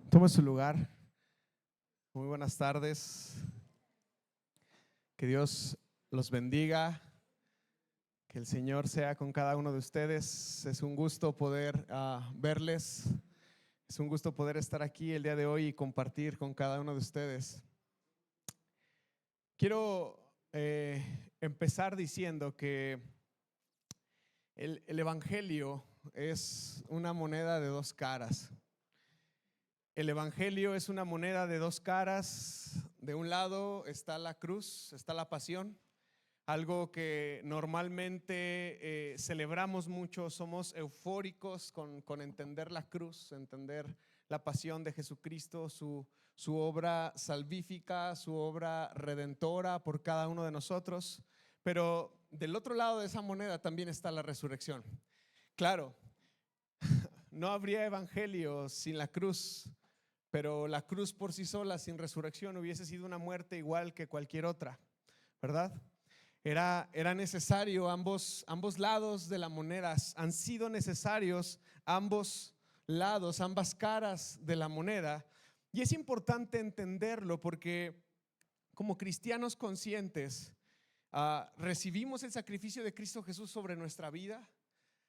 Tome su lugar. Muy buenas tardes. Que Dios los bendiga. Que el Señor sea con cada uno de ustedes. Es un gusto poder verles. Es un gusto poder estar aquí el día de hoy y compartir con cada uno de ustedes. Quiero empezar diciendo que el Evangelio es una moneda de dos caras. El Evangelio es una moneda de dos caras. De un lado está la cruz, está la pasión, algo que normalmente celebramos mucho, somos eufóricos con entender la cruz, entender la pasión de Jesucristo, su obra salvífica, su obra redentora por cada uno de nosotros. Pero del otro lado de esa moneda también está la resurrección. Claro, no habría evangelio sin la cruz. Pero la cruz por sí sola, sin resurrección, hubiese sido una muerte igual que cualquier otra, ¿verdad? Era necesario ambos lados de la moneda, han sido necesarios ambos lados, ambas caras de la moneda. Y es importante entenderlo porque como cristianos conscientes recibimos el sacrificio de Cristo Jesús sobre nuestra vida.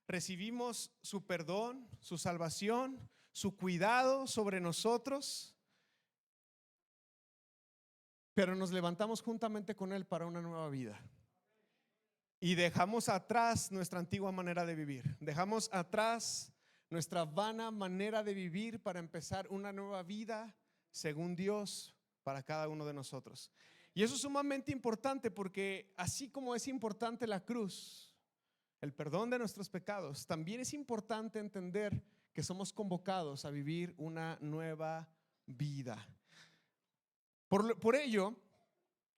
Recibimos su perdón, su salvación, su cuidado sobre nosotros, pero nos levantamos juntamente con Él para una nueva vida. Y dejamos atrás nuestra antigua manera de vivir. Dejamos atrás nuestra vana manera de vivir para empezar una nueva vida según Dios para cada uno de nosotros. Y eso es sumamente importante porque así como es importante la cruz, el perdón de nuestros pecados, también es importante entender que somos convocados a vivir una nueva vida. Por ello,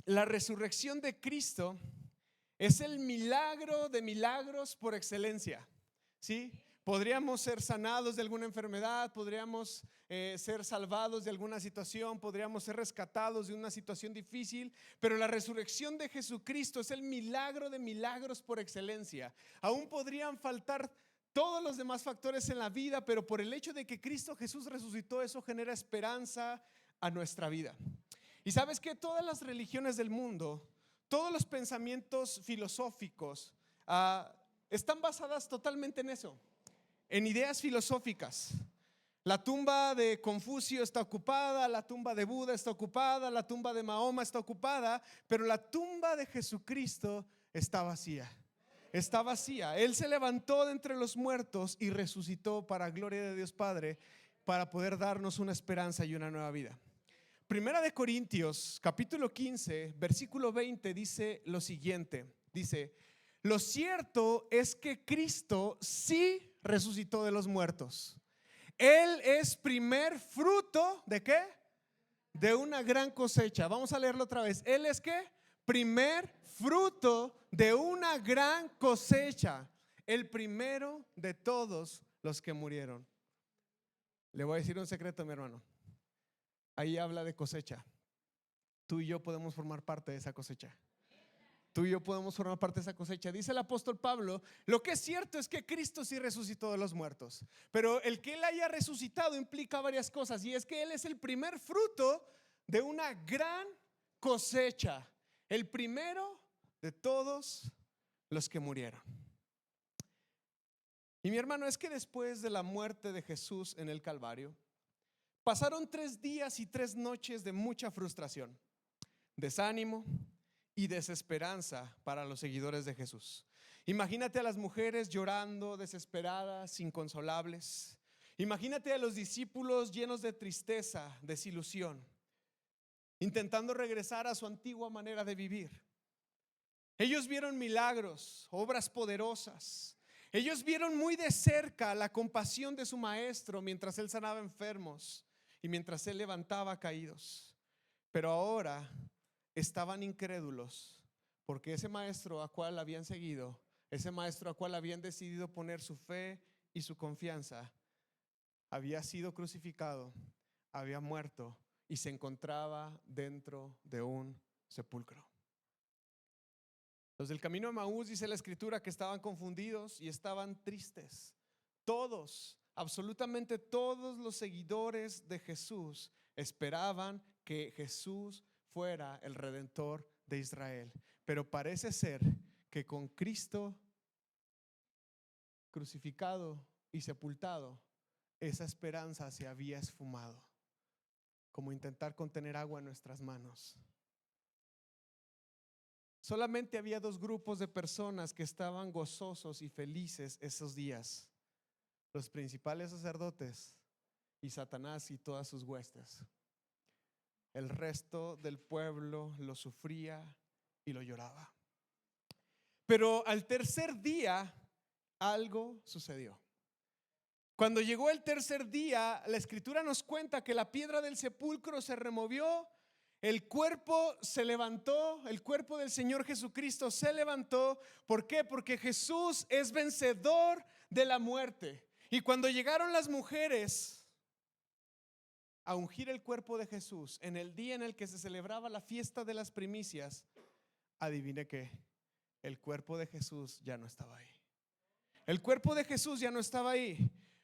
la resurrección de Cristo es el milagro de milagros por excelencia, ¿sí? Podríamos ser sanados de alguna enfermedad, podríamos ser salvados de alguna situación, podríamos ser rescatados de una situación difícil, pero la resurrección de Jesucristo es el milagro de milagros por excelencia. Aún podrían faltar todos los demás factores en la vida, pero por el hecho de que Cristo Jesús resucitó, eso genera esperanza a nuestra vida. Y sabes que todas las religiones del mundo, todos los pensamientos filosóficos están basadas totalmente en eso, en ideas filosóficas. La tumba de Confucio está ocupada, la tumba de Buda está ocupada, la tumba de Mahoma está ocupada, pero la tumba de Jesucristo está vacía. Está vacía. Él se levantó de entre los muertos y resucitó para gloria de Dios Padre, para poder darnos una esperanza y una nueva vida. Primera de Corintios, capítulo 15, versículo 20 dice lo siguiente. Dice: lo cierto es que Cristo sí resucitó de los muertos. Él es primer fruto ¿de qué? De una gran cosecha. Vamos a leerlo otra vez. Él es ¿qué? Primer fruto de una gran cosecha. El primero de todos los que murieron. Le voy a decir un secreto, mi hermano. Ahí habla de cosecha. Tú y yo podemos formar parte de esa cosecha. Tú y yo podemos formar parte de esa cosecha. Dice el apóstol Pablo: lo que es cierto es que Cristo sí resucitó de los muertos, pero el que Él haya resucitado implica varias cosas, y es que Él es el primer fruto de una gran cosecha, el primero de todos los que murieron. Y mi hermano, es que después de la muerte de Jesús en el Calvario, pasaron 3 días y 3 noches de mucha frustración, desánimo y desesperanza para los seguidores de Jesús. Imagínate a las mujeres llorando, desesperadas, inconsolables. Imagínate a los discípulos llenos de tristeza, desilusión, intentando regresar a su antigua manera de vivir. Ellos vieron milagros, obras poderosas. Ellos vieron muy de cerca la compasión de su maestro mientras él sanaba enfermos y mientras él levantaba caídos. Pero ahora estaban incrédulos porque ese maestro a cual habían seguido, ese maestro a cual habían decidido poner su fe y su confianza, había sido crucificado, había muerto y se encontraba dentro de un sepulcro. Los del camino de Emaús, dice la escritura, que estaban confundidos y estaban tristes. Todos absolutamente todos los seguidores de Jesús esperaban que Jesús fuera el Redentor de Israel. Pero parece ser que con Cristo crucificado y sepultado, esa esperanza se había esfumado, como intentar contener agua en nuestras manos. Solamente había dos grupos de personas que estaban gozosos y felices esos días: los principales sacerdotes y Satanás y todas sus huestes. El resto del pueblo lo sufría y lo lloraba. Pero al tercer día algo sucedió. Cuando llegó el tercer día, la escritura nos cuenta que la piedra del sepulcro se removió, el cuerpo se levantó, el cuerpo del Señor Jesucristo se levantó. ¿Por qué? Porque Jesús es vencedor de la muerte. Y cuando llegaron las mujeres a ungir el cuerpo de Jesús en el día en el que se celebraba la fiesta de las primicias, adivine qué, el cuerpo de Jesús ya no estaba ahí. El cuerpo de Jesús ya no estaba ahí.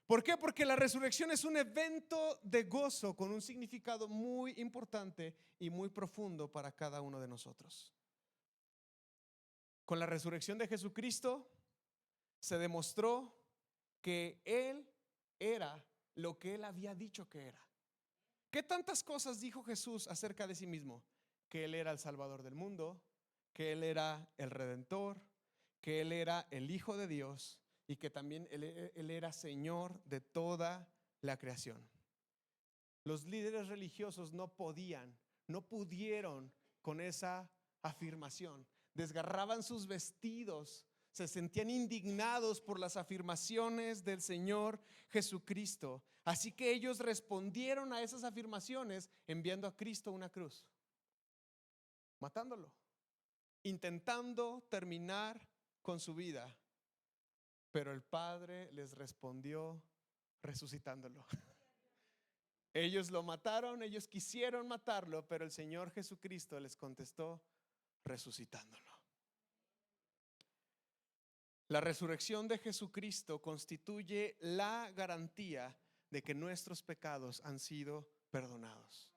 ¿Por qué? Porque la resurrección es un evento de gozo con un significado muy importante y muy profundo para cada uno de nosotros. Con la resurrección de Jesucristo se demostró que Él era lo que Él había dicho que era. ¿Qué tantas cosas dijo Jesús acerca de sí mismo? Que Él era el Salvador del mundo, que Él era el Redentor, que Él era el Hijo de Dios y que también Él era Señor de toda la creación. Los líderes religiosos no pudieron con esa afirmación. Desgarraban sus vestidos, se sentían indignados por las afirmaciones del Señor Jesucristo. Así que ellos respondieron a esas afirmaciones enviando a Cristo a una cruz, matándolo, intentando terminar con su vida. Pero el Padre les respondió resucitándolo. Ellos lo mataron, ellos quisieron matarlo, pero el Señor Jesucristo les contestó resucitándolo. La resurrección de Jesucristo constituye la garantía de que nuestros pecados han sido perdonados.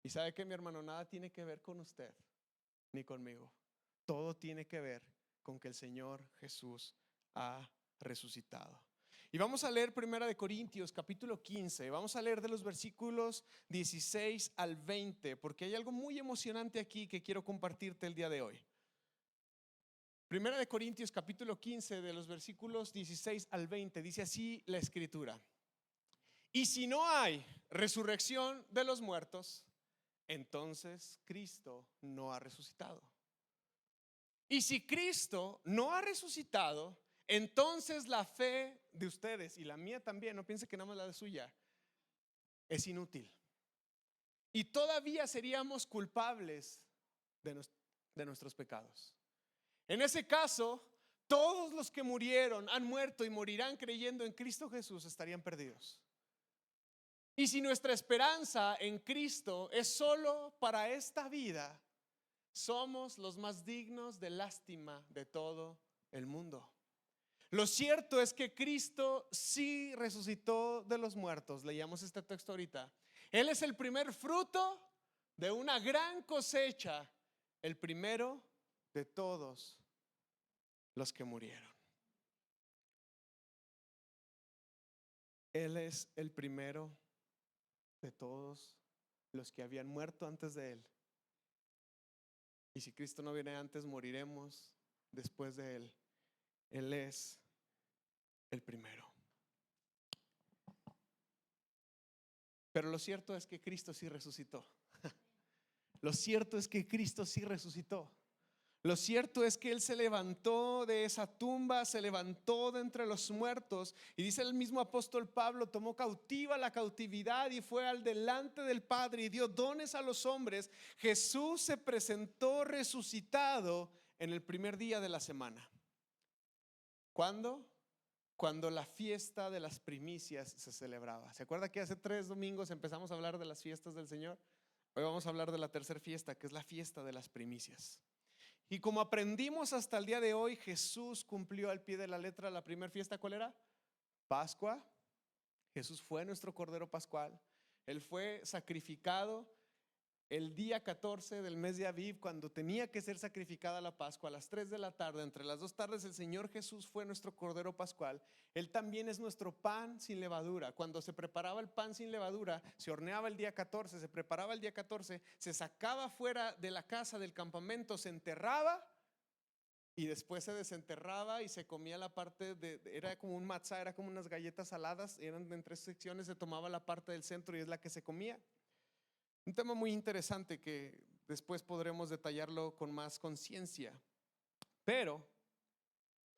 Y sabe que, mi hermano, nada tiene que ver con usted ni conmigo. Todo tiene que ver con que el Señor Jesús ha resucitado. Y vamos a leer 1 Corintios capítulo 15. Vamos a leer de los versículos 16 al 20, porque hay algo muy emocionante aquí que quiero compartirte el día de hoy. 1 Corintios capítulo 15, de los versículos 16 al 20, dice así la escritura: y si no hay resurrección de los muertos, entonces Cristo no ha resucitado. Y si Cristo no ha resucitado, entonces la fe de ustedes y la mía también, no piense que nada más la de suya, es inútil. Y todavía seríamos culpables de nuestros pecados. En ese caso, todos los que murieron, han muerto y morirán creyendo en Cristo Jesús estarían perdidos. Y si nuestra esperanza en Cristo es solo para esta vida, somos los más dignos de lástima de todo el mundo. Lo cierto es que Cristo sí resucitó de los muertos. Leíamos este texto ahorita. Él es el primer fruto de una gran cosecha, el primero de todos los que murieron. Él es el primero de todos los que habían muerto antes de Él. Y si Cristo no viene antes, moriremos después de Él. Él es el primero. Pero lo cierto es que Cristo sí resucitó. Lo cierto es que Cristo sí resucitó. Lo cierto es que Él se levantó de esa tumba, se levantó de entre los muertos. Y dice el mismo apóstol Pablo, tomó cautiva la cautividad y fue al delante del Padre y dio dones a los hombres. Jesús se presentó resucitado en el primer día de la semana. ¿Cuándo? Cuando la fiesta de las primicias se celebraba. ¿Se acuerda que hace 3 domingos empezamos a hablar de las fiestas del Señor? Hoy vamos a hablar de la tercera fiesta, que es la fiesta de las primicias. Y como aprendimos hasta el día de hoy, Jesús cumplió al pie de la letra la primera fiesta. ¿Cuál era? Pascua, Jesús fue nuestro Cordero Pascual. Él fue sacrificado el día 14 del mes de Aviv, cuando tenía que ser sacrificada la Pascua, a las 3 de la tarde. Entre las 2 tardes el Señor Jesús fue nuestro Cordero Pascual. Él también es nuestro pan sin levadura. Cuando se preparaba el pan sin levadura, se horneaba el día 14, se preparaba el día 14, se sacaba fuera de la casa, del campamento, se enterraba y después se desenterraba y se comía la parte era como un matzá, era como unas galletas saladas, eran en 3 secciones, se tomaba la parte del centro y es la que se comía. Un tema muy interesante que después podremos detallarlo con más conciencia. Pero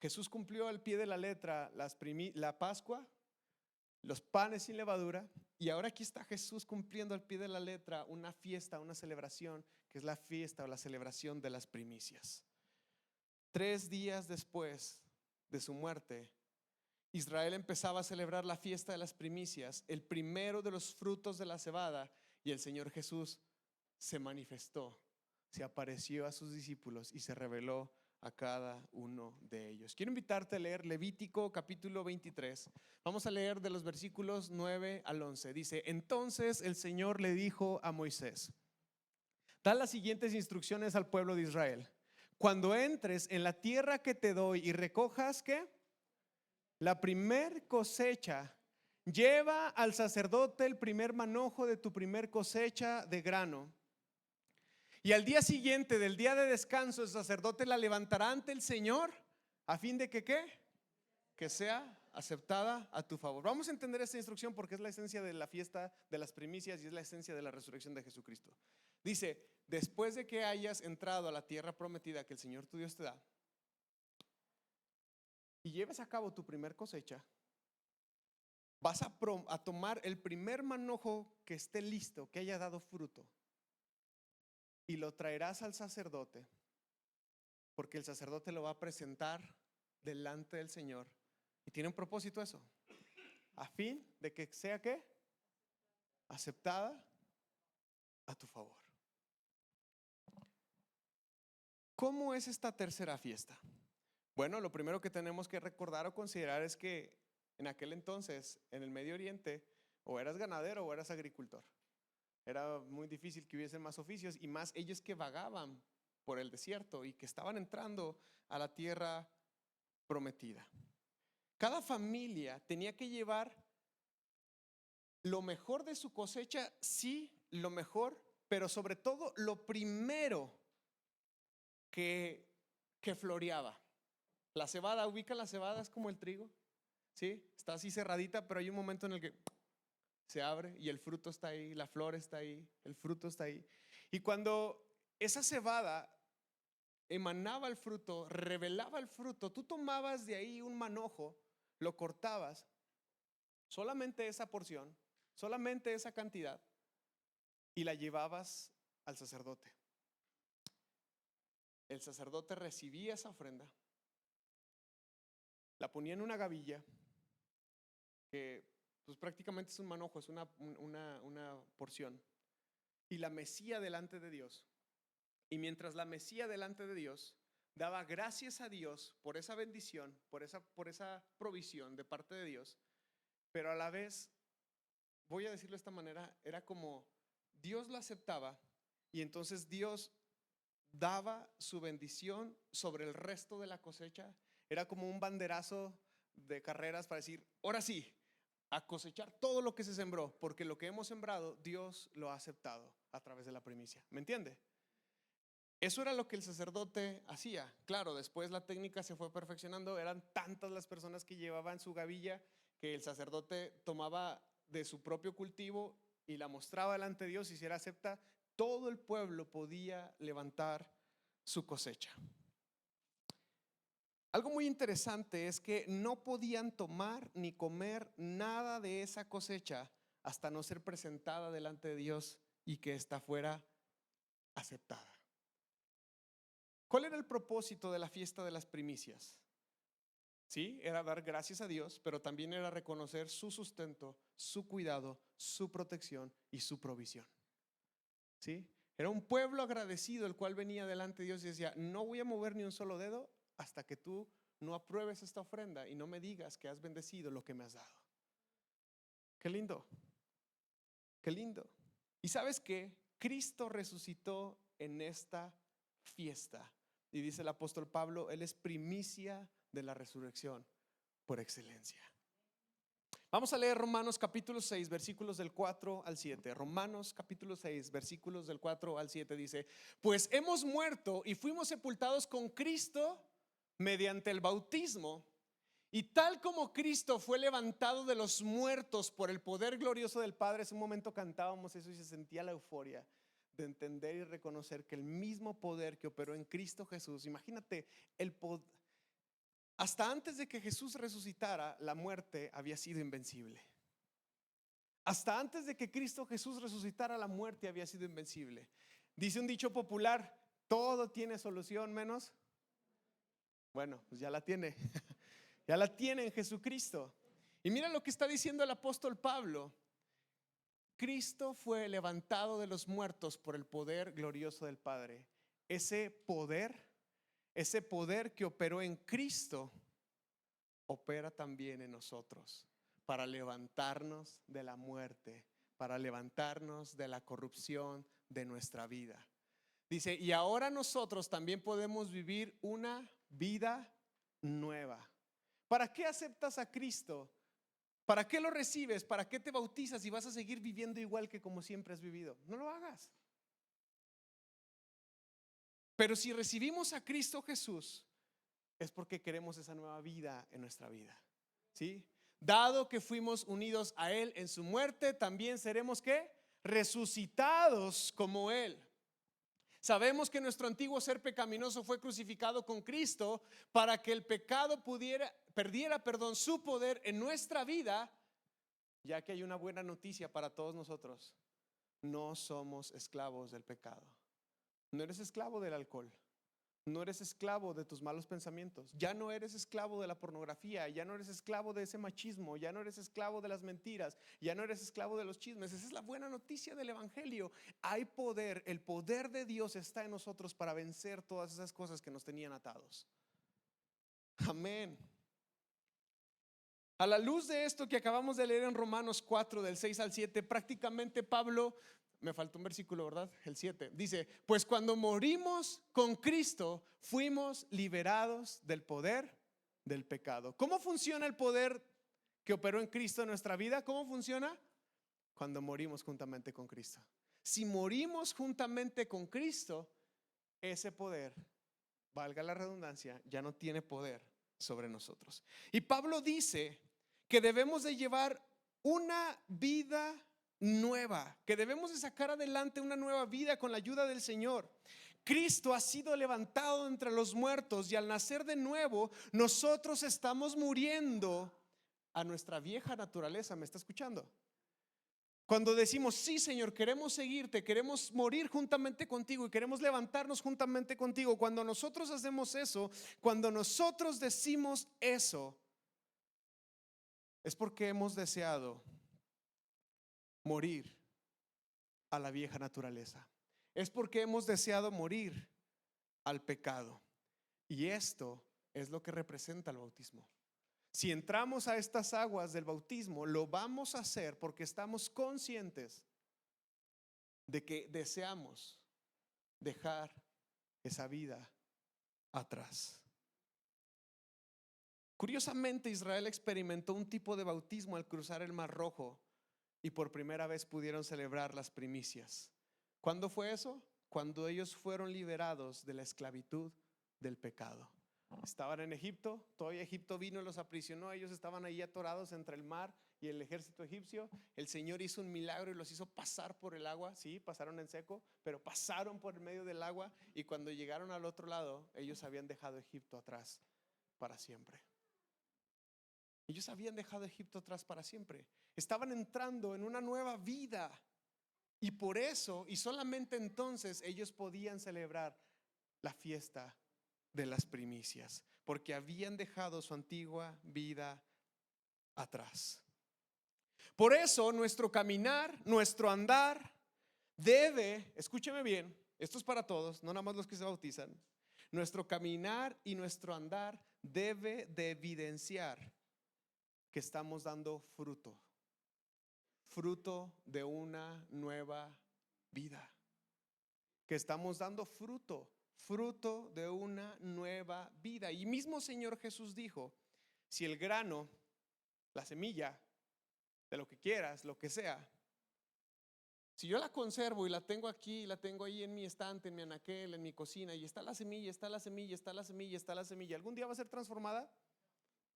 Jesús cumplió al pie de la letra la Pascua, los panes sin levadura, y ahora aquí está Jesús cumpliendo al pie de la letra una fiesta, una celebración, que es la fiesta o la celebración de las primicias. 3 días después de su muerte, Israel empezaba a celebrar la fiesta de las primicias, el primero de los frutos de la cebada, y el Señor Jesús se manifestó, se apareció a sus discípulos y se reveló a cada uno de ellos. Quiero invitarte a leer Levítico capítulo 23. Vamos a leer de los versículos 9 al 11. Dice: entonces el Señor le dijo a Moisés: da las siguientes instrucciones al pueblo de Israel. Cuando entres en la tierra que te doy y recojas, ¿qué? La primer cosecha, lleva al sacerdote el primer manojo de tu primer cosecha de grano. Y al día siguiente del día de descanso, el sacerdote la levantará ante el Señor, a fin de que ¿qué? Que sea aceptada a tu favor. Vamos a entender esta instrucción porque es la esencia de la fiesta de las primicias y es la esencia de la resurrección de Jesucristo. Dice: después de que hayas entrado a la tierra prometida que el Señor tu Dios te da, y lleves a cabo tu primer cosecha, vas a tomar el primer manojo que esté listo, que haya dado fruto, y lo traerás al sacerdote, porque el sacerdote lo va a presentar delante del Señor. Y tiene un propósito eso, a fin de que sea ¿qué? Aceptada a tu favor. ¿Cómo es esta tercera fiesta? Bueno, lo primero que tenemos que recordar o considerar es que en aquel entonces, en el Medio Oriente, o eras ganadero o eras agricultor. Era muy difícil que hubiesen más oficios, y más ellos que vagaban por el desierto y que estaban entrando a la tierra prometida. Cada familia tenía que llevar lo mejor de su cosecha, sí, lo mejor, pero sobre todo lo primero que floreaba. La cebada, ubica la cebada, es como el trigo, ¿sí? Está así cerradita, pero hay un momento en el que se abre y el fruto está ahí, la flor está ahí, el fruto está ahí. Y cuando esa cebada emanaba el fruto, revelaba el fruto, tú tomabas de ahí un manojo, lo cortabas, solamente esa porción, solamente esa cantidad, y la llevabas al sacerdote. El sacerdote recibía esa ofrenda, la ponía en una gavilla, que pues prácticamente es un manojo, es una porción, y la mecía delante de Dios. Y mientras la mecía delante de Dios, daba gracias a Dios por esa bendición, por esa provisión de parte de Dios, pero a la vez, voy a decirlo de esta manera, era como Dios la aceptaba y entonces Dios daba su bendición sobre el resto de la cosecha. Era como un banderazo de carreras para decir: ahora sí, a cosechar todo lo que se sembró, porque lo que hemos sembrado Dios lo ha aceptado a través de la primicia. ¿Me entiende? Eso era lo que el sacerdote hacía. Claro, después la técnica se fue perfeccionando. Eran tantas las personas que llevaban su gavilla que el sacerdote tomaba de su propio cultivo y la mostraba delante de Dios, y si era acepta, todo el pueblo podía levantar su cosecha. Algo muy interesante es que no podían tomar ni comer nada de esa cosecha hasta no ser presentada delante de Dios y que ésta fuera aceptada. ¿Cuál era el propósito de la fiesta de las primicias? Sí, era dar gracias a Dios, pero también era reconocer su sustento, su cuidado, su protección y su provisión. ¿Sí? Era un pueblo agradecido el cual venía delante de Dios y decía: no voy a mover ni un solo dedo hasta que tú no apruebes esta ofrenda y no me digas que has bendecido lo que me has dado. Qué lindo, qué lindo. ¿Y sabes qué? Cristo resucitó en esta fiesta. Y dice el apóstol Pablo, Él es primicia de la resurrección por excelencia. Vamos a leer Romanos capítulo 6, versículos del 4 al 7. Romanos capítulo 6, versículos del 4 al 7 dice: pues hemos muerto y fuimos sepultados con Cristo mediante el bautismo. Y tal como Cristo fue levantado de los muertos por el poder glorioso del Padre, hace un momento cantábamos eso y se sentía la euforia de entender y reconocer que el mismo poder que operó en Cristo Jesús, imagínate, hasta antes de que Jesús resucitara, la muerte había sido invencible. Hasta antes de que Cristo Jesús resucitara, la muerte había sido invencible. Dice un dicho popular: todo tiene solución menos. Bueno, pues ya la tiene. Ya la tiene en Jesucristo. Y mira lo que está diciendo el apóstol Pablo: Cristo fue levantado de los muertos por el poder glorioso del Padre. Ese poder que operó en Cristo, opera también en nosotros para levantarnos de la muerte, para levantarnos de la corrupción de nuestra vida. Dice: y ahora nosotros también podemos vivir una vida nueva. ¿Para qué aceptas a Cristo? ¿Para qué lo recibes? ¿Para qué te bautizas y vas a seguir viviendo igual que como siempre has vivido? No lo hagas. Pero si recibimos a Cristo Jesús, es porque queremos esa nueva vida en nuestra vida, ¿sí? Dado que fuimos unidos a Él en su muerte, también seremos ¿qué? Resucitados como Él. Sabemos que nuestro antiguo ser pecaminoso fue crucificado con Cristo para que el pecado perdiera su poder en nuestra vida, ya que hay una buena noticia para todos nosotros: no somos esclavos del pecado. No eres esclavo del alcohol, no eres esclavo de tus malos pensamientos, ya no eres esclavo de la pornografía, ya no eres esclavo de ese machismo, ya no eres esclavo de las mentiras, ya no eres esclavo de los chismes. Esa es la buena noticia del evangelio. Hay poder, el poder de Dios está en nosotros para vencer todas esas cosas que nos tenían atados. Amén. A la luz de esto que acabamos de leer en Romanos 4 del 6 al 7, prácticamente Pablo, me faltó un versículo, ¿verdad? El 7, dice: pues cuando morimos con Cristo, fuimos liberados del poder del pecado. ¿Cómo funciona el poder que operó en Cristo en nuestra vida? ¿Cómo funciona? Cuando morimos juntamente con Cristo. Si morimos juntamente con Cristo, ese poder, valga la redundancia, ya no tiene poder sobre nosotros. Y Pablo dice que debemos de llevar una vida nueva, que debemos de sacar adelante una nueva vida con la ayuda del Señor. Cristo ha sido levantado entre los muertos y al nacer de nuevo, nosotros estamos muriendo a nuestra vieja naturaleza. ¿Me está escuchando? Cuando decimos: sí, Señor, queremos seguirte, queremos morir juntamente contigo y queremos levantarnos juntamente contigo, cuando nosotros hacemos eso, cuando nosotros decimos eso, es porque hemos deseado morir a la vieja naturaleza. Es porque hemos deseado morir al pecado. Y esto es lo que representa el bautismo. Si entramos a estas aguas del bautismo, lo vamos a hacer porque estamos conscientes de que deseamos dejar esa vida atrás. Curiosamente, Israel experimentó un tipo de bautismo al cruzar el Mar Rojo y por primera vez pudieron celebrar las primicias. ¿Cuándo fue eso? Cuando ellos fueron liberados de la esclavitud del pecado. Estaban en Egipto, todo Egipto vino y los aprisionó. Ellos estaban ahí atorados entre el mar y el ejército egipcio. El Señor hizo un milagro y los hizo pasar por el agua. Sí, pasaron en seco, pero pasaron por el medio del agua. Y cuando llegaron al otro lado, ellos habían dejado Egipto atrás para siempre. Ellos habían dejado Egipto atrás para siempre. Estaban entrando en una nueva vida. Y por eso, y solamente entonces, ellos podían celebrar la fiesta de las primicias, porque habían dejado su antigua vida atrás. Por eso nuestro caminar, nuestro andar debe, escúcheme bien, esto es para todos, no nada más los que se bautizan. Nuestro caminar y nuestro andar debe de evidenciar que estamos dando fruto fruto de una nueva vida. Que estamos dando fruto de una nueva vida. Y mismo Señor Jesús dijo, si el grano, la semilla, de lo que quieras, lo que sea, si yo la conservo y la tengo aquí, la tengo ahí en mi estante, en mi anaquel, en mi cocina, y está la semilla, está la semilla, está la semilla, está la semilla, ¿algún día va a ser transformada?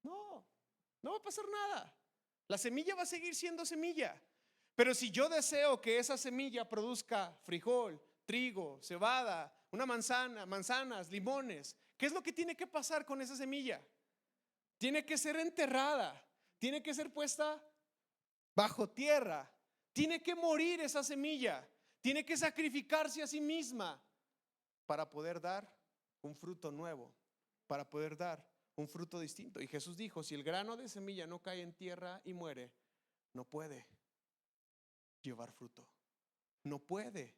No, no va a pasar nada. La semilla va a seguir siendo semilla. Pero si yo deseo que esa semilla produzca frijol, trigo, cebada, una manzana, manzanas, limones, ¿qué es lo que tiene que pasar con esa semilla? Tiene que ser enterrada, tiene que ser puesta bajo tierra, tiene que morir esa semilla, tiene que sacrificarse a sí misma para poder dar un fruto nuevo, para poder dar un fruto distinto. Y Jesús dijo, si el grano de semilla no cae en tierra y muere, no puede llevar fruto, no puede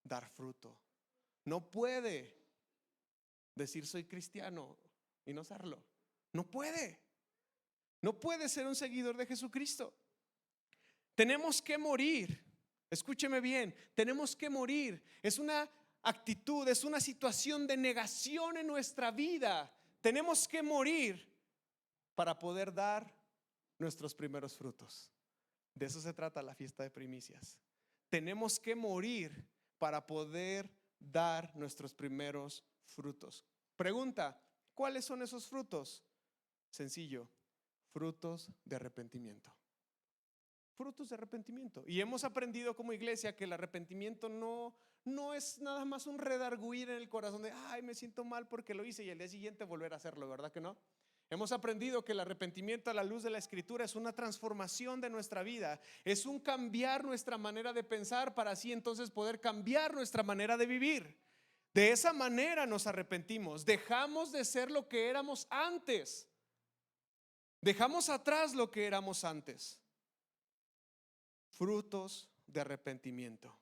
dar fruto, no puede decir soy cristiano y no serlo. No puede ser un seguidor de Jesucristo. Tenemos que morir. Escúcheme bien, tenemos que morir. Es una actitud, es una situación de negación en nuestra vida. Tenemos que morir para poder dar nuestros primeros frutos. De eso se trata la fiesta de primicias. Tenemos que morir para poder dar nuestros primeros frutos. Pregunta, ¿cuáles son esos frutos? Sencillo, frutos de arrepentimiento. Frutos de arrepentimiento. Y hemos aprendido como iglesia que el arrepentimiento no es nada más un redarguir en el corazón de ay, me siento mal porque lo hice y al día siguiente volver a hacerlo, ¿verdad que no? Hemos aprendido que el arrepentimiento a la luz de la Escritura es una transformación de nuestra vida, es un cambiar nuestra manera de pensar para así entonces poder cambiar nuestra manera de vivir. De esa manera nos arrepentimos, dejamos de ser lo que éramos antes, dejamos atrás lo que éramos antes. Frutos de arrepentimiento.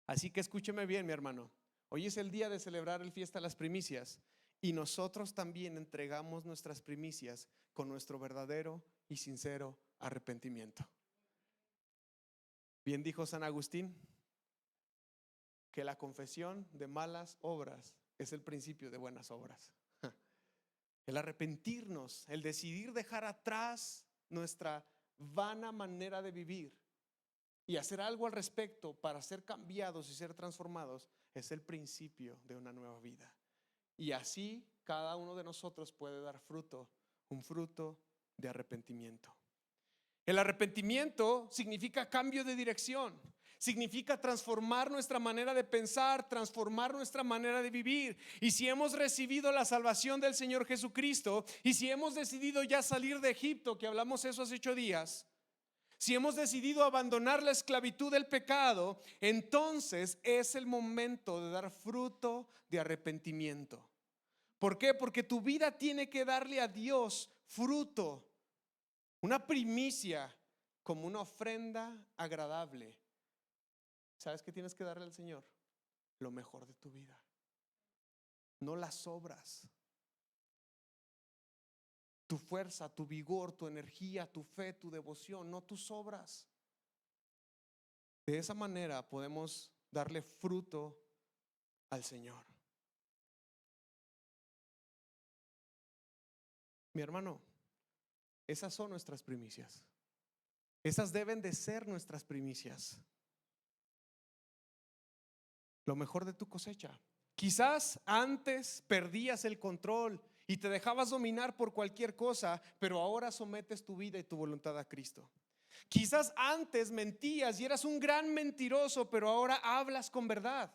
Así que escúcheme bien, mi hermano. Hoy es el día de celebrar el fiesta de las primicias y nosotros también entregamos nuestras primicias con nuestro verdadero y sincero arrepentimiento. Bien dijo San Agustín que la confesión de malas obras es el principio de buenas obras. El arrepentirnos, el decidir dejar atrás nuestra vana manera de vivir y hacer algo al respecto para ser cambiados y ser transformados es el principio de una nueva vida. Y así cada uno de nosotros puede dar fruto, un fruto de arrepentimiento. El arrepentimiento significa cambio de dirección, significa transformar nuestra manera de pensar, transformar nuestra manera de vivir. Y si hemos recibido la salvación del Señor Jesucristo y si hemos decidido ya salir de Egipto, que hablamos eso hace 8 días, si hemos decidido abandonar la esclavitud del pecado, entonces es el momento de dar fruto de arrepentimiento. ¿Por qué? Porque tu vida tiene que darle a Dios fruto, una primicia, como una ofrenda agradable. ¿Sabes qué tienes que darle al Señor? Lo mejor de tu vida, no las obras. Tu fuerza, tu vigor, tu energía, tu fe, tu devoción, no tus obras. De esa manera podemos darle fruto al Señor. Mi hermano, esas son nuestras primicias. Esas deben de ser nuestras primicias. Lo mejor de tu cosecha. Quizás antes perdías el control y te dejabas dominar por cualquier cosa, pero ahora sometes tu vida y tu voluntad a Cristo. Quizás antes mentías y eras un gran mentiroso, pero ahora hablas con verdad.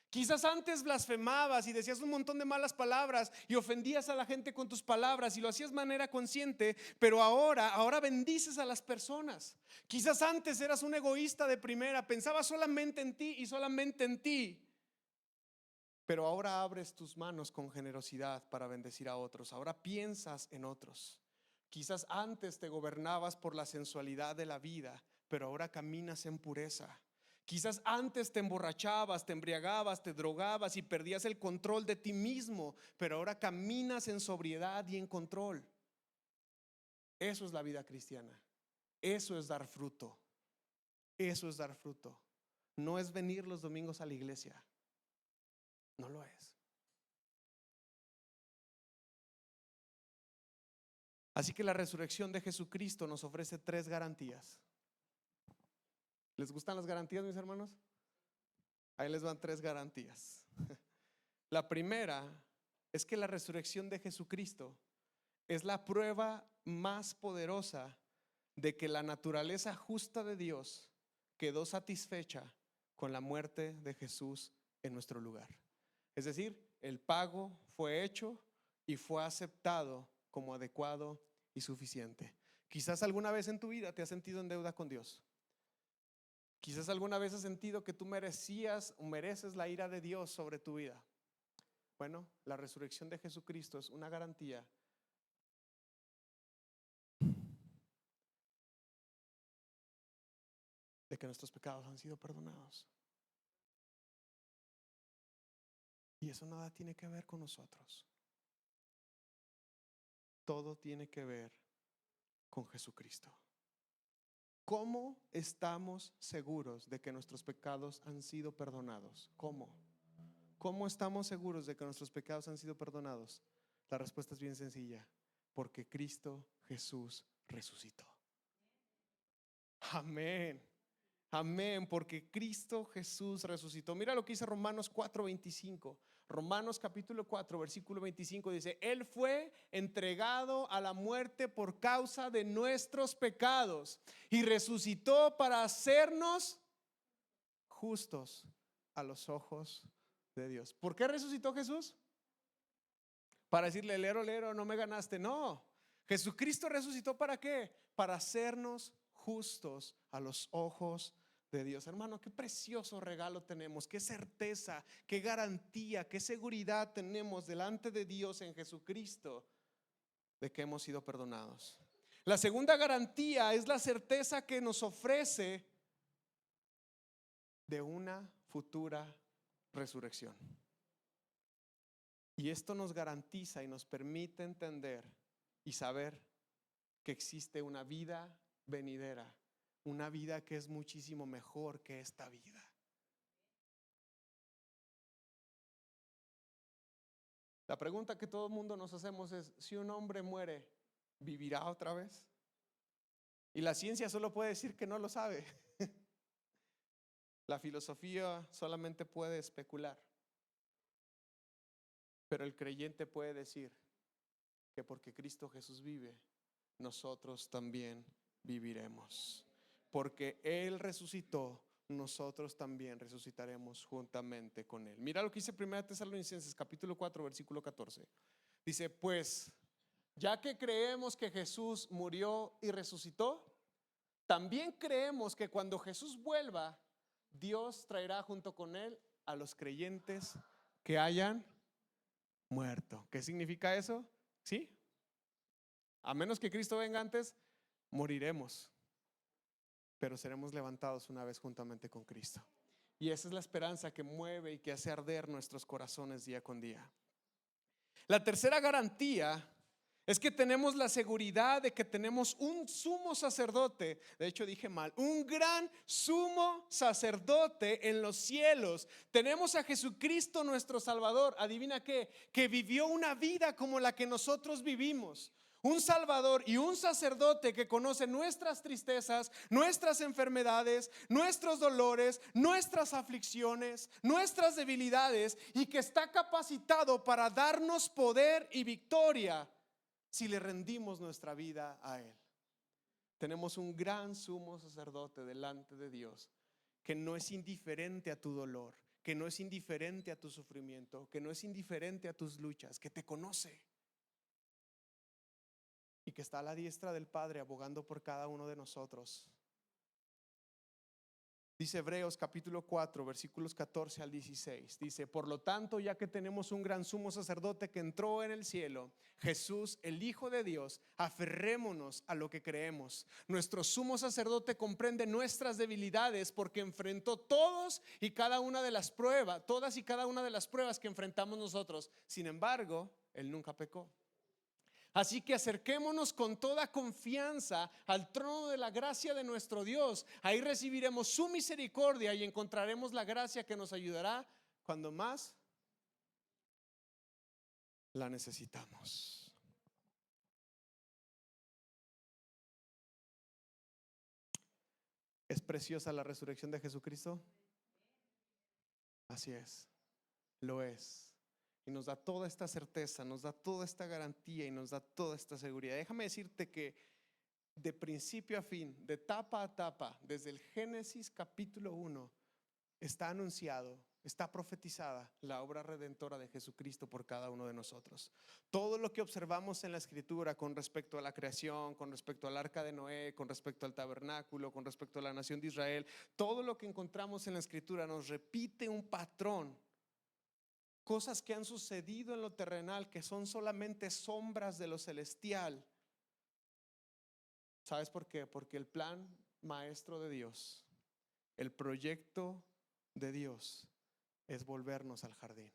Quizás antes blasfemabas y decías un montón de malas palabras y ofendías a la gente con tus palabras y lo hacías de manera consciente, pero ahora bendices a las personas. Quizás antes eras un egoísta de primera, pensabas solamente en ti y solamente en ti, pero ahora abres tus manos con generosidad para bendecir a otros. Ahora piensas en otros. Quizás antes te gobernabas por la sensualidad de la vida, pero ahora caminas en pureza. Quizás antes te emborrachabas, te embriagabas, te drogabas y perdías el control de ti mismo, pero ahora caminas en sobriedad y en control. Eso es la vida cristiana. Eso es dar fruto. Eso es dar fruto. No es venir los domingos a la iglesia. No lo es. Así que la resurrección de Jesucristo nos ofrece 3 garantías. ¿Les gustan las garantías, mis hermanos? Ahí les van 3 garantías. La primera es que la resurrección de Jesucristo es la prueba más poderosa de que la naturaleza justa de Dios quedó satisfecha con la muerte de Jesús en nuestro lugar. Es decir, el pago fue hecho y fue aceptado como adecuado y suficiente. Quizás alguna vez en tu vida te has sentido en deuda con Dios. Quizás alguna vez has sentido que tú merecías o mereces la ira de Dios sobre tu vida. Bueno, la resurrección de Jesucristo es una garantía de que nuestros pecados han sido perdonados. Y eso nada tiene que ver con nosotros. Todo tiene que ver con Jesucristo. ¿Cómo estamos seguros de que nuestros pecados han sido perdonados? ¿Cómo? ¿Cómo estamos seguros de que nuestros pecados han sido perdonados? La respuesta es bien sencilla: porque Cristo Jesús resucitó. Amén. Amén, porque Cristo Jesús resucitó. Mira lo que dice Romanos 4:25. Romanos capítulo 4 versículo 25 dice: Él fue entregado a la muerte por causa de nuestros pecados y resucitó para hacernos justos a los ojos de Dios. ¿Por qué resucitó Jesús? Para decirle: lero, lero, no me ganaste. No, Jesucristo resucitó ¿para qué? Para hacernos justos a los ojos de Dios. Hermano, qué precioso regalo tenemos, qué certeza, qué garantía, qué seguridad tenemos delante de Dios en Jesucristo de que hemos sido perdonados. La segunda garantía es la certeza que nos ofrece de una futura resurrección. Y esto nos garantiza y nos permite entender y saber que existe una vida venidera, una vida que es muchísimo mejor que esta vida. La pregunta que todo el mundo nos hacemos es: si un hombre muere, ¿vivirá otra vez? Y la ciencia solo puede decir que no lo sabe. La filosofía solamente puede especular. Pero el creyente puede decir que porque Cristo Jesús vive, nosotros también viviremos. Porque Él resucitó, nosotros también resucitaremos juntamente con Él. Mira lo que dice 1 Tesalonicenses capítulo 4 versículo 14. Dice: pues ya que creemos que Jesús murió y resucitó, también creemos que cuando Jesús vuelva, Dios traerá junto con Él a los creyentes que hayan muerto. ¿Qué significa eso? ¿Sí? A menos que Cristo venga antes, moriremos, pero seremos levantados una vez juntamente con Cristo. Y esa es la esperanza que mueve y que hace arder nuestros corazones día con día. La tercera garantía es que tenemos la seguridad de que tenemos un sumo sacerdote. De hecho dije mal: un gran sumo sacerdote en los cielos. Tenemos a Jesucristo nuestro Salvador. Adivina qué: que vivió una vida como la que nosotros vivimos. Un Salvador y un sacerdote que conoce nuestras tristezas, nuestras enfermedades, nuestros dolores, nuestras aflicciones, nuestras debilidades, y que está capacitado para darnos poder y victoria si le rendimos nuestra vida a Él. Tenemos un gran sumo sacerdote delante de Dios que no es indiferente a tu dolor, que no es indiferente a tu sufrimiento, que no es indiferente a tus luchas, que te conoce y que está a la diestra del Padre abogando por cada uno de nosotros. Dice Hebreos capítulo 4 versículos 14 al 16. Dice: por lo tanto, ya que tenemos un gran sumo sacerdote que entró en el cielo, Jesús, el Hijo de Dios, aferrémonos a lo que creemos. Nuestro sumo sacerdote comprende nuestras debilidades porque enfrentó todas y cada una de las pruebas que enfrentamos nosotros. Sin embargo, Él nunca pecó. Así que acerquémonos con toda confianza al trono de la gracia de nuestro Dios. Ahí recibiremos su misericordia y encontraremos la gracia que nos ayudará cuando más la necesitamos. ¿Es preciosa la resurrección de Jesucristo? Así es, lo es. Y nos da toda esta certeza, nos da toda esta garantía y nos da toda esta seguridad. Déjame decirte que de principio a fin, de tapa a tapa, desde el Génesis capítulo 1, está anunciado, está profetizada la obra redentora de Jesucristo por cada uno de nosotros. Todo lo que observamos en la Escritura con respecto a la creación, con respecto al arca de Noé, con respecto al tabernáculo, con respecto a la nación de Israel, todo lo que encontramos en la Escritura nos repite un patrón. Cosas que han sucedido en lo terrenal que son solamente sombras de lo celestial. ¿Sabes por qué? Porque el plan maestro de Dios, el proyecto de Dios es volvernos al jardín,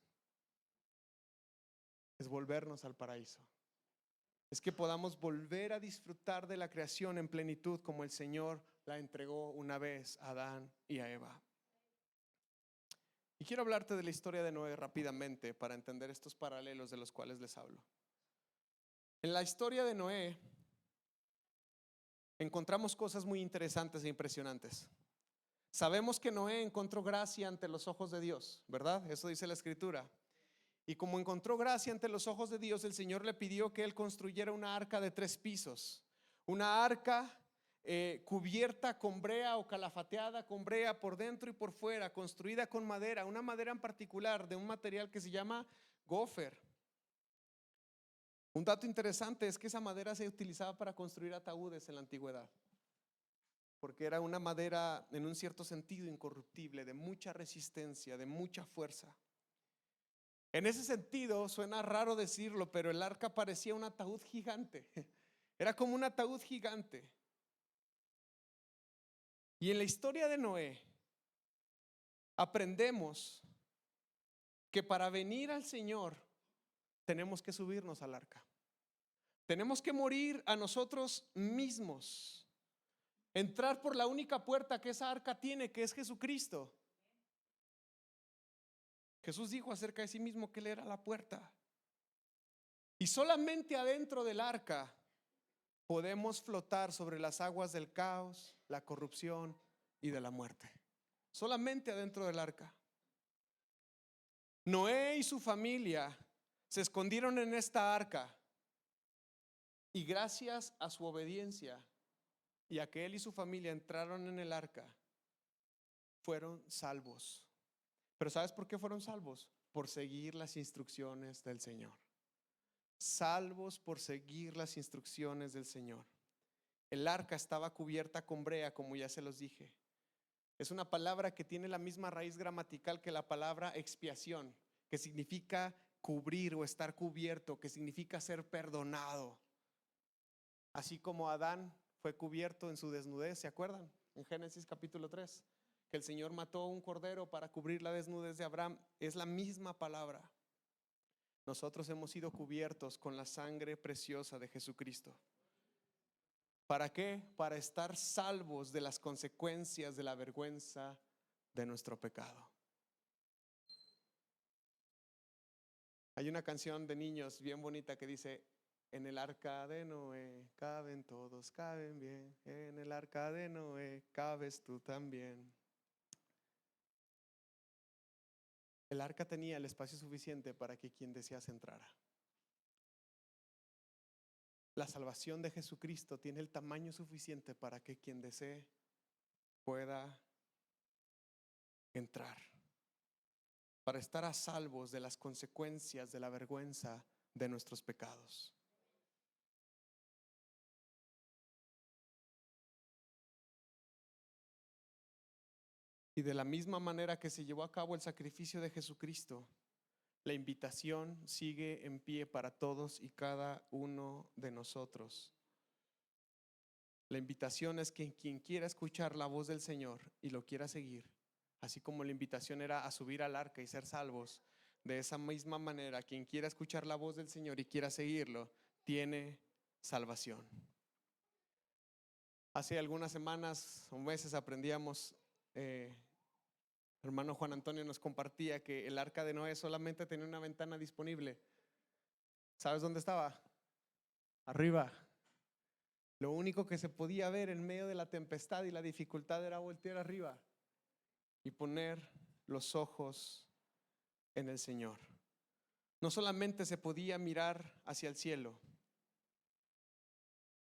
es volvernos al paraíso, es que podamos volver a disfrutar de la creación en plenitud como el Señor la entregó una vez a Adán y a Eva. Y quiero hablarte de la historia de Noé rápidamente para entender estos paralelos de los cuales les hablo. En la historia de Noé encontramos cosas muy interesantes e impresionantes. Sabemos que Noé encontró gracia ante los ojos de Dios, ¿verdad? Eso dice la Escritura. Y como encontró gracia ante los ojos de Dios, el Señor le pidió que él construyera una arca de 3 pisos. Una arca cubierta con brea o calafateada con brea por dentro y por fuera, construida con madera, una madera en particular de un material que se llama gofer. Un dato interesante es que esa madera se utilizaba para construir ataúdes en la antigüedad, porque era una madera en un cierto sentido incorruptible, de mucha resistencia, de mucha fuerza. En ese sentido, suena raro decirlo, pero el arca parecía un ataúd gigante. Era como un ataúd gigante. Y en la historia de Noé aprendemos que para venir al Señor tenemos que subirnos al arca. Tenemos que morir a nosotros mismos, entrar por la única puerta que esa arca tiene, que es Jesucristo. Jesús dijo acerca de sí mismo que Él era la puerta. Y solamente adentro del arca podemos flotar sobre las aguas del caos, la corrupción y de la muerte. Solamente adentro del arca. Noé y su familia se escondieron en esta arca y gracias a su obediencia y a que él y su familia entraron en el arca, fueron salvos. Pero ¿sabes por qué fueron salvos? Por seguir las instrucciones del Señor. Salvos por seguir las instrucciones del Señor. El arca estaba cubierta con brea, como ya se los dije. Es una palabra que tiene la misma raíz gramatical que la palabra expiación, que significa cubrir o estar cubierto, que significa ser perdonado. Así como Adán fue cubierto en su desnudez, ¿se acuerdan? En Génesis capítulo 3, que el Señor mató un cordero para cubrir la desnudez de Abraham. Es la misma palabra. Nosotros hemos sido cubiertos con la sangre preciosa de Jesucristo. ¿Para qué? Para estar salvos de las consecuencias de la vergüenza de nuestro pecado. Hay una canción de niños bien bonita que dice: en el arca de Noé caben todos, caben bien. En el arca de Noé cabes tú también. El arca tenía el espacio suficiente para que quien desease entrara. La salvación de Jesucristo tiene el tamaño suficiente para que quien desee pueda entrar, para estar a salvos de las consecuencias de la vergüenza de nuestros pecados. Y de la misma manera que se llevó a cabo el sacrificio de Jesucristo, la invitación sigue en pie para todos y cada uno de nosotros. La invitación es que quien quiera escuchar la voz del Señor y lo quiera seguir, así como la invitación era a subir al arca y ser salvos, de esa misma manera, quien quiera escuchar la voz del Señor y quiera seguirlo, tiene salvación. Hace algunas semanas o meses aprendíamos, hermano Juan Antonio nos compartía que el arca de Noé solamente tenía una ventana disponible. ¿Sabes dónde estaba? Arriba. Lo único que se podía ver en medio de la tempestad y la dificultad era voltear arriba y poner los ojos en el Señor. No solamente se podía mirar hacia el cielo,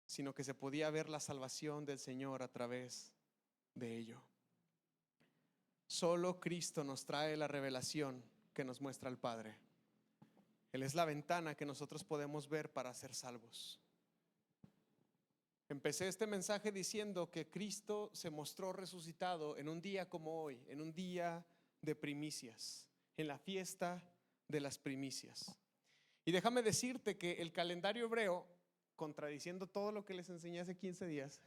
sino que se podía ver la salvación del Señor a través de ello. Solo Cristo nos trae la revelación que nos muestra el Padre. Él es la ventana que nosotros podemos ver para ser salvos. Empecé este mensaje diciendo que Cristo se mostró resucitado en un día como hoy, en un día de primicias, en la fiesta de las primicias. Y déjame decirte que el calendario hebreo, contradiciendo todo lo que les enseñé hace 15 días,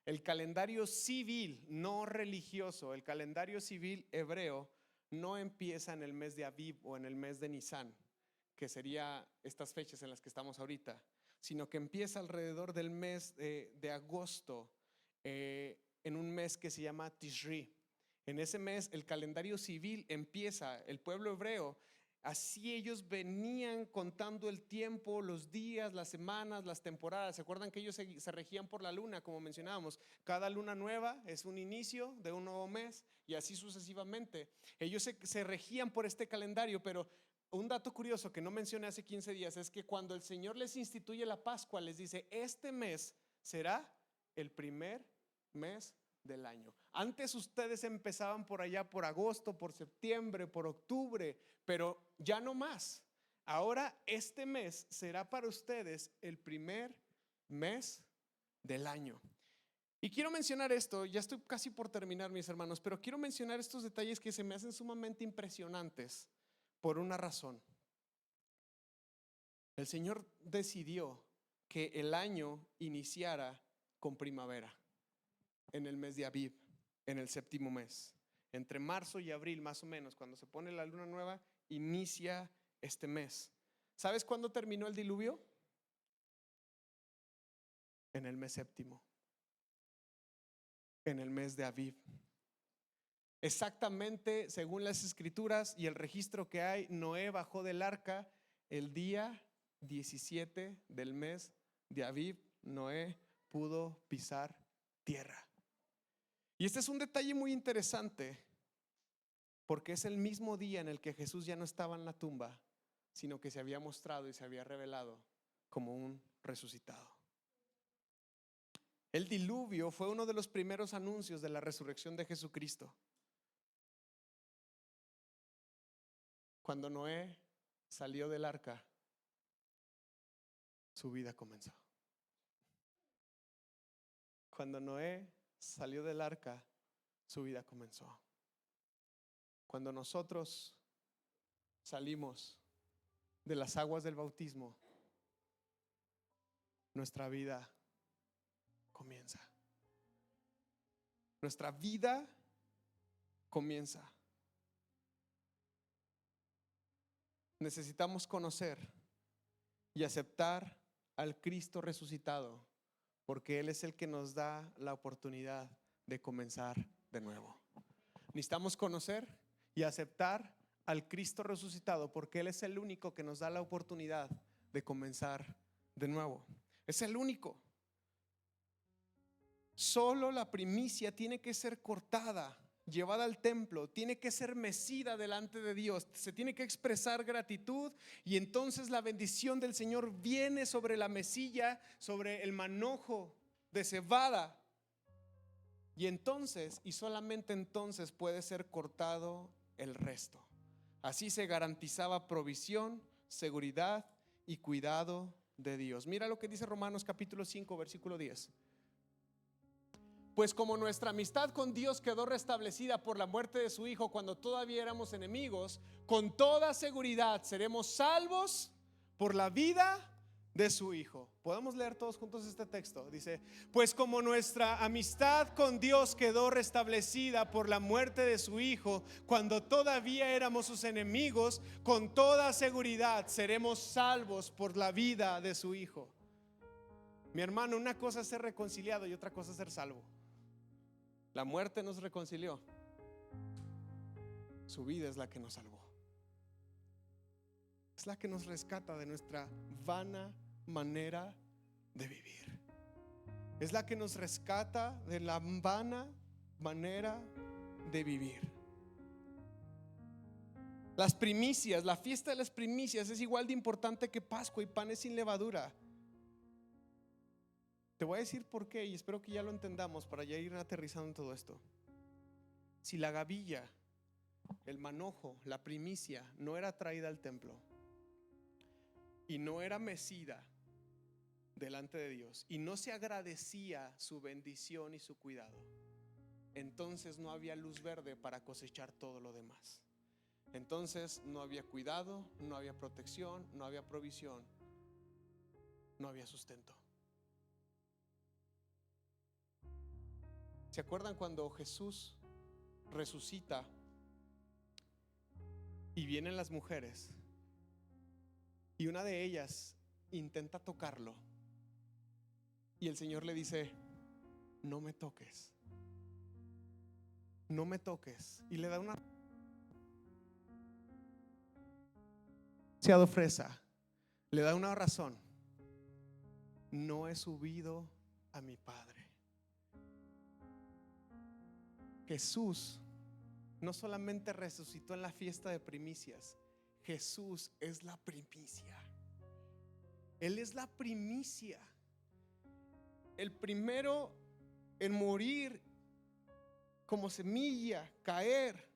el calendario civil, no religioso, el calendario civil hebreo no empieza en el mes de Aviv o en el mes de Nisan, que sería estas fechas en las que estamos ahorita, sino que empieza alrededor del mes de agosto, en un mes que se llama Tishri. En ese mes el calendario civil empieza. El pueblo hebreo, así ellos venían contando el tiempo, los días, las semanas, las temporadas. ¿Se acuerdan que ellos se regían por la luna, como mencionábamos? Cada luna nueva es un inicio de un nuevo mes y así sucesivamente. Ellos se regían por este calendario, pero un dato curioso que no mencioné hace 15 días es que cuando el Señor les instituye la Pascua, les dice: este mes será el primer mes del año. Antes ustedes empezaban por allá por agosto, por septiembre, por octubre, pero ya no más. Ahora este mes será para ustedes el primer mes del año. Y quiero mencionar esto, ya estoy casi por terminar, mis hermanos, pero quiero mencionar estos detalles que se me hacen sumamente impresionantes por una razón. El Señor decidió que el año iniciara con primavera, en el mes de Aviv, en el séptimo mes. Entre marzo y abril, más o menos, cuando se pone la luna nueva, inicia este mes. ¿Sabes cuándo terminó el diluvio? En el mes séptimo, en el mes de Aviv. Exactamente según las escrituras y el registro que hay, Noé bajó del arca el día 17 del mes de Aviv. Noé pudo pisar tierra. Y este es un detalle muy interesante, porque es el mismo día en el que Jesús ya no estaba en la tumba, sino que se había mostrado y se había revelado como un resucitado. El diluvio fue uno de los primeros anuncios de la resurrección de Jesucristo. Cuando Noé salió del arca, su vida comenzó. Cuando Noé salió del arca, su vida comenzó. Cuando nosotros salimos de las aguas del bautismo, nuestra vida comienza. Nuestra vida comienza. Necesitamos conocer y aceptar al Cristo resucitado, porque Él es el que nos da la oportunidad de comenzar de nuevo. Necesitamos conocer y aceptar al Cristo resucitado, porque Él es el único que nos da la oportunidad de comenzar de nuevo. Es el único. Solo la primicia tiene que ser cortada, llevada al templo, tiene que ser mecida delante de Dios, se tiene que expresar gratitud, y entonces la bendición del Señor viene sobre la mesilla, sobre el manojo de cebada, y entonces, y solamente entonces, puede ser cortado el resto. Así se garantizaba provisión, seguridad y cuidado de Dios. Mira lo que dice Romanos capítulo 5 versículo 10. Pues como nuestra amistad con Dios quedó restablecida por la muerte de su Hijo cuando todavía éramos enemigos, con toda seguridad seremos salvos por la vida de su Hijo. Podemos leer todos juntos este texto. Dice: pues como nuestra amistad con Dios quedó restablecida por la muerte de su Hijo, cuando todavía éramos sus enemigos, con toda seguridad seremos salvos por la vida de su Hijo. Mi hermano, una cosa es ser reconciliado y otra cosa es ser salvo. La muerte nos reconcilió, su vida es la que nos salvó. Es la que nos rescata de nuestra vana manera de vivir. Es la que nos rescata de la vana manera de vivir. Las primicias, la fiesta de las primicias es igual de importante que Pascua y panes sin levadura. Te voy a decir por qué y espero que ya lo entendamos para ya ir aterrizando en todo esto. Si la gavilla, el manojo, la primicia no era traída al templo y no era mecida delante de Dios y no se agradecía su bendición y su cuidado, entonces no había luz verde para cosechar todo lo demás. Entonces no había cuidado, no había protección, no había provisión, no había sustento. ¿Se acuerdan cuando Jesús resucita y vienen las mujeres y una de ellas intenta tocarlo y el Señor le dice: no me toques, no me toques, y le da una demasiado fresa, le da una razón: no he subido a mi Padre. Jesús no solamente resucitó en la fiesta de primicias, Jesús es la primicia. Él es la primicia, el primero en morir como semilla, caer,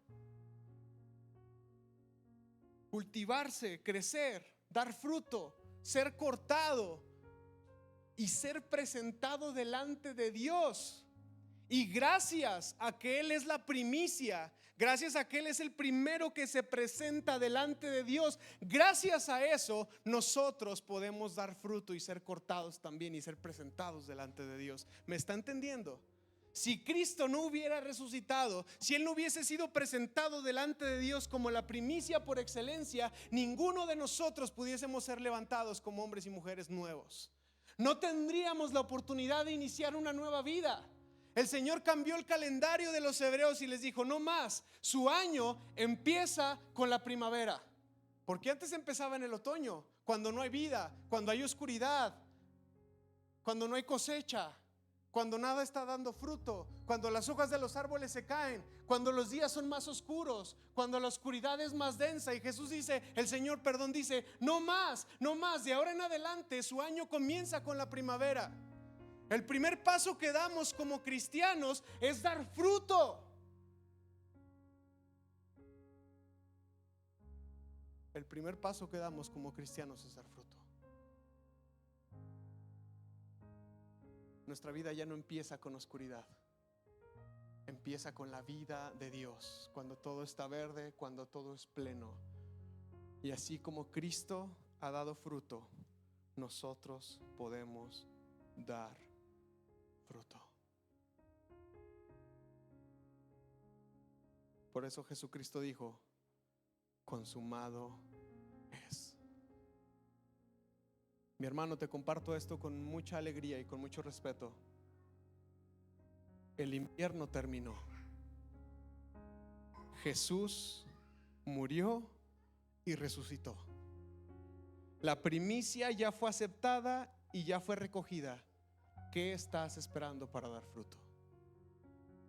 cultivarse, crecer, dar fruto, ser cortado y ser presentado delante de Dios. Y gracias a que Él es la primicia, gracias a que Él es el primero que se presenta delante de Dios, gracias a eso nosotros podemos dar fruto y ser cortados también y ser presentados delante de Dios. ¿Me está entendiendo? Si Cristo no hubiera resucitado, si Él no hubiese sido presentado delante de Dios como la primicia por excelencia, ninguno de nosotros pudiésemos ser levantados como hombres y mujeres nuevos. No tendríamos la oportunidad de iniciar una nueva vida. El Señor cambió el calendario de los hebreos y les dijo: no más, su año empieza con la primavera. Porque antes empezaba en el otoño, cuando no hay vida, cuando hay oscuridad, cuando no hay cosecha, cuando nada está dando fruto, cuando las hojas de los árboles se caen, cuando los días son más oscuros, cuando la oscuridad es más densa. Y Jesús dice, el Señor, dice: no más, no más, de ahora en adelante su año comienza con la primavera. El primer paso que damos como cristianos es dar fruto. El primer paso que damos como cristianos es dar fruto. Nuestra vida ya no empieza con oscuridad, empieza con la vida de Dios, cuando todo está verde, cuando todo es pleno. Y así como Cristo ha dado fruto, nosotros podemos dar fruto. Por eso Jesucristo dijo: consumado es. Mi hermano, te comparto esto con mucha alegría y con mucho respeto. El invierno terminó. Jesús murió y resucitó. La primicia ya fue aceptada y ya fue recogida. ¿Qué estás esperando para dar fruto?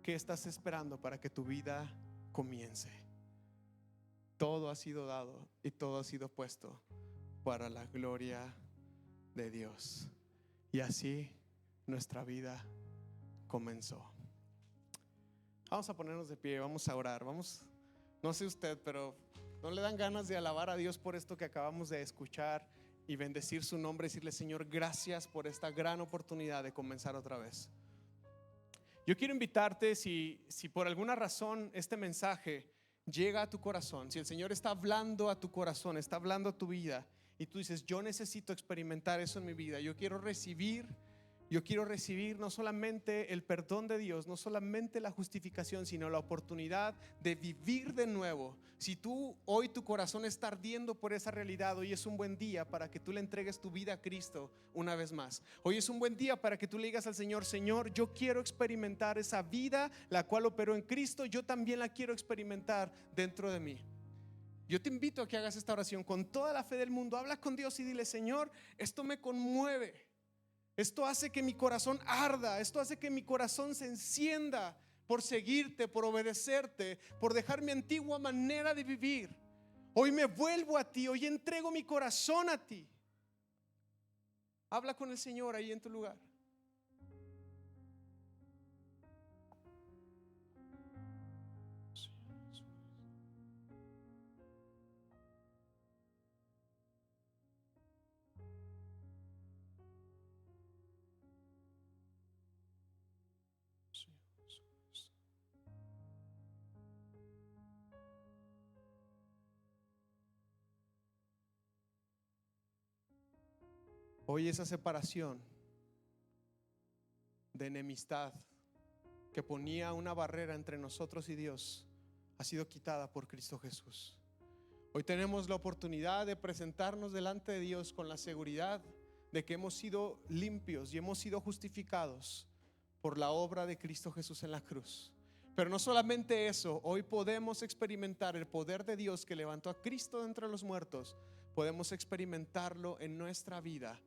¿Qué estás esperando para que tu vida comience? Todo ha sido dado y todo ha sido puesto para la gloria de Dios. Y así nuestra vida comenzó. Vamos a ponernos de pie, vamos a orar. No sé usted, pero ¿no le dan ganas de alabar a Dios por esto que acabamos de escuchar y bendecir su nombre y decirle: Señor, gracias por esta gran oportunidad de comenzar otra vez? Yo quiero invitarte, si por alguna razón este mensaje llega a tu corazón, si el Señor está hablando a tu corazón, está hablando a tu vida y tú dices, yo necesito experimentar eso en mi vida. Yo quiero recibir no solamente el perdón de Dios, no solamente la justificación, sino la oportunidad de vivir de nuevo. Si tú hoy tu corazón está ardiendo por esa realidad, hoy es un buen día para que tú le entregues tu vida a Cristo una vez más. Hoy es un buen día para que tú le digas al Señor, Señor, yo quiero experimentar esa vida la cual operó en Cristo, yo también la quiero experimentar dentro de mí. Yo te invito a que hagas esta oración con toda la fe del mundo. Habla con Dios y dile, Señor, esto me conmueve. Esto hace que mi corazón arda, esto hace que mi corazón se encienda por seguirte, por obedecerte, por dejar mi antigua manera de vivir. Hoy me vuelvo a ti, hoy entrego mi corazón a ti. Habla con el Señor ahí en tu lugar. Hoy esa separación de enemistad que ponía una barrera entre nosotros y Dios ha sido quitada por Cristo Jesús. Hoy tenemos la oportunidad de presentarnos delante de Dios con la seguridad de que hemos sido limpios y hemos sido justificados por la obra de Cristo Jesús en la cruz. Pero no solamente eso, hoy podemos experimentar el poder de Dios que levantó a Cristo de entre los muertos. Podemos experimentarlo en nuestra vida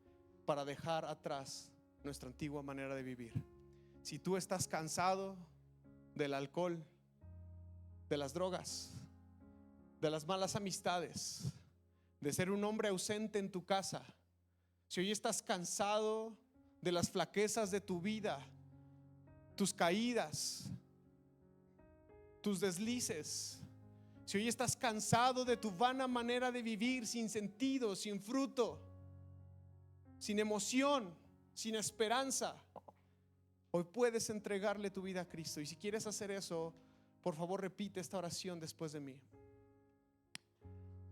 para dejar atrás nuestra antigua manera de vivir. Si tú estás cansado del alcohol, de las drogas, de las malas amistades, de ser un hombre ausente en tu casa, si hoy estás cansado de las flaquezas de tu vida, tus caídas, tus deslices, si hoy estás cansado de tu vana manera de vivir, sin sentido, sin fruto, sin emoción, sin esperanza, hoy puedes entregarle tu vida a Cristo. Y si quieres hacer eso, por favor repite esta oración después de mí.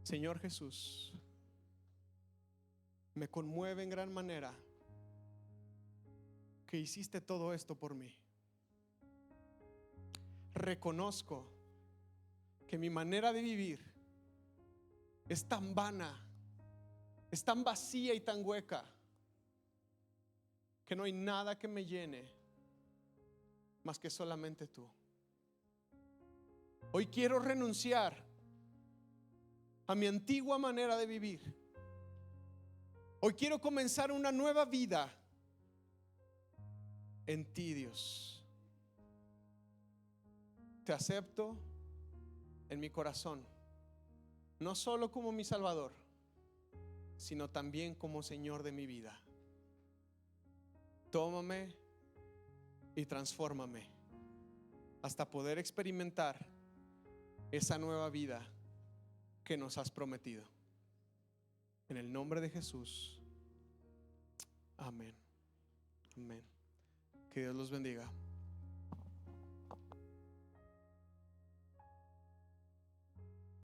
Señor Jesús, me conmueve en gran manera que hiciste todo esto por mí. Reconozco que mi manera de vivir es tan vana, es tan vacía y tan hueca, que no hay nada que me llene más que solamente tú. Hoy quiero renunciar a mi antigua manera de vivir. Hoy quiero comenzar una nueva vida en ti, Dios. Te acepto en mi corazón, no solo como mi Salvador, sino también como Señor de mi vida. Tómame y transfórmame hasta poder experimentar esa nueva vida que nos has prometido. En el nombre de Jesús. Amén. Amén. Que Dios los bendiga.